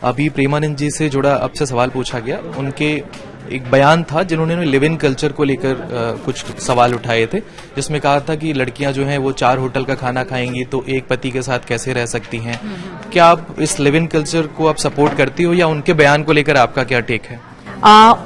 अभी प्रेमानंद जी से जुड़ा आपसे सवाल पूछा गया, उनके एक बयान था जिन्होंने लिव इन कल्चर को लेकर कुछ सवाल उठाए थे, जिसमें कहा था कि लड़कियां जो हैं वो 4 होटल का खाना खाएंगी तो एक पति के साथ कैसे रह सकती हैं। क्या आप इस लिव इन कल्चर को आप सपोर्ट करती हो या उनके बयान को लेकर आपका क्या टेक है?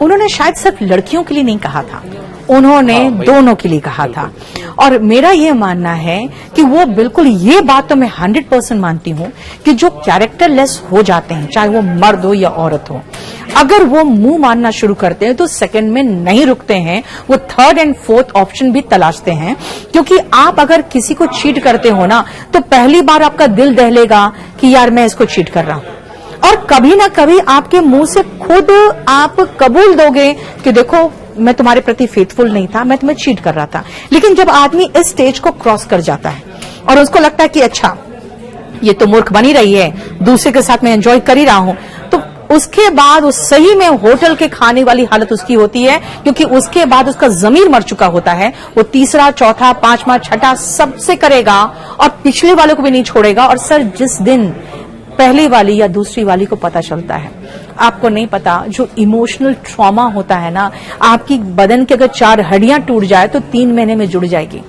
उन्होंने शायद सिर्फ लड़कियों के लिए नहीं कहा था, उन्होंने दोनों के लिए कहा था। और मेरा ये मानना है कि वो बिल्कुल, ये बात तो मैं 100% मानती हूँ कि जो कैरेक्टरलेस हो जाते हैं, चाहे वो मर्द हो या औरत हो, अगर वो मुंह मारना शुरू करते हैं तो सेकंड में नहीं रुकते हैं, वो थर्ड एंड फोर्थ ऑप्शन भी तलाशते हैं। क्योंकि आप अगर किसी को चीट करते हो ना, तो पहली बार आपका दिल दहलेगा कि यार मैं इसको चीट कर रहा हूं, और कभी ना कभी आपके मुंह से खुद आप कबूल दोगे कि देखो मैं तुम्हारे प्रति फेथफुल नहीं था, मैं तुम्हें चीट कर रहा था। लेकिन जब आदमी इस स्टेज को क्रॉस कर जाता है और उसको लगता है कि अच्छा ये तो मूर्ख बनी रही है, दूसरे के साथ मैं एंजॉय कर ही रहा हूं, तो उसके बाद उस सही में होटल के खाने वाली हालत उसकी होती है। क्योंकि उसके बाद उसका जमीर मर चुका होता है, वो तीसरा, चौथा, पांचवा, छठा सबसे करेगा और पिछले वालों को भी नहीं छोड़ेगा। और सर, जिस दिन पहली वाली या दूसरी वाली को पता चलता है, आपको नहीं पता, जो इमोशनल ट्रॉमा होता है ना, आपकी बदन के अगर 4 हड्डियां टूट जाए तो 3 महीने में जुड़ जाएगी।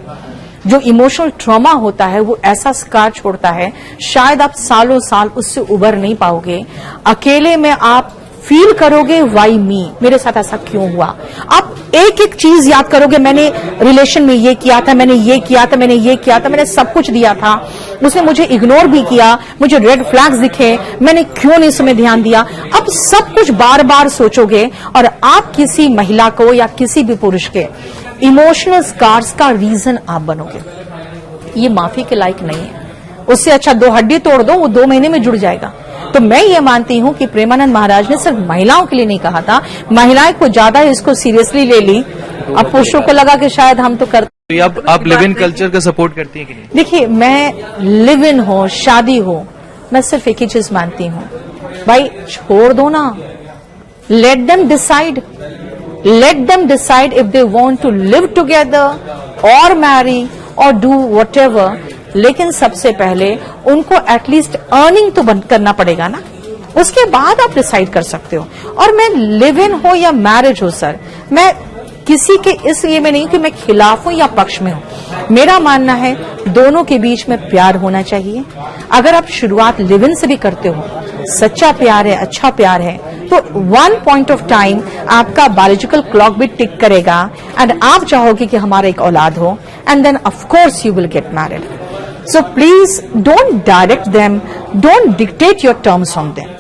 जो इमोशनल ट्रॉमा होता है वो ऐसा स्कार छोड़ता है, शायद आप सालों साल उससे उबर नहीं पाओगे। अकेले में आप फील करोगे वाई मी, मेरे साथ ऐसा क्यों हुआ। आप एक एक चीज याद करोगे, मैंने रिलेशन में ये किया था, मैंने ये किया था, मैंने ये किया था, मैंने सब कुछ दिया था, उसने मुझे इग्नोर भी किया, मुझे रेड फ्लैग्स दिखे, मैंने क्यों नहीं उसमें ध्यान दिया। अब सब कुछ बार बार सोचोगे और आप किसी महिला को या किसी भी पुरुष के इमोशनल स्कार्स का रीजन आप बनोगे। ये माफी के लायक नहीं है। उससे अच्छा 2 हड्डी तोड़ दो, वो 2 महीने में जुड़ जाएगा। तो मैं ये मानती हूं कि प्रेमानंद महाराज ने सिर्फ महिलाओं के लिए नहीं कहा था, महिलाएं को ज्यादा इसको सीरियसली ले ली। अब पुरुषों को लगा कि शायद हम तो करते। आप लिव इन कल्चर का सपोर्ट करती हैं कि नहीं? देखिए, मैं लिव इन हो, शादी हो, मैं सिर्फ एक ही चीज मानती हूं, भाई छोड़ दो ना, let them decide, let them decide if they want to live together or marry or do whatever। लेकिन सबसे पहले उनको एटलीस्ट अर्निंग तो बंद करना पड़ेगा ना, उसके बाद आप डिसाइड कर सकते हो। और मैं लिव इन हो या मैरिज हो सर, मैं किसी के इस ये में नहीं कि मैं खिलाफ हूं या पक्ष में हूं। मेरा मानना है दोनों के बीच में प्यार होना चाहिए। अगर आप शुरुआत लिव इन से भी करते हो, सच्चा प्यार है, अच्छा प्यार है, तो 1 पॉइंट ऑफ टाइम आपका बायोलॉजिकल क्लॉक भी टिक करेगा एंड आप चाहोगे कि हमारा एक औलाद हो, and then of course you will get married. So please don't direct them, don't dictate your terms on them.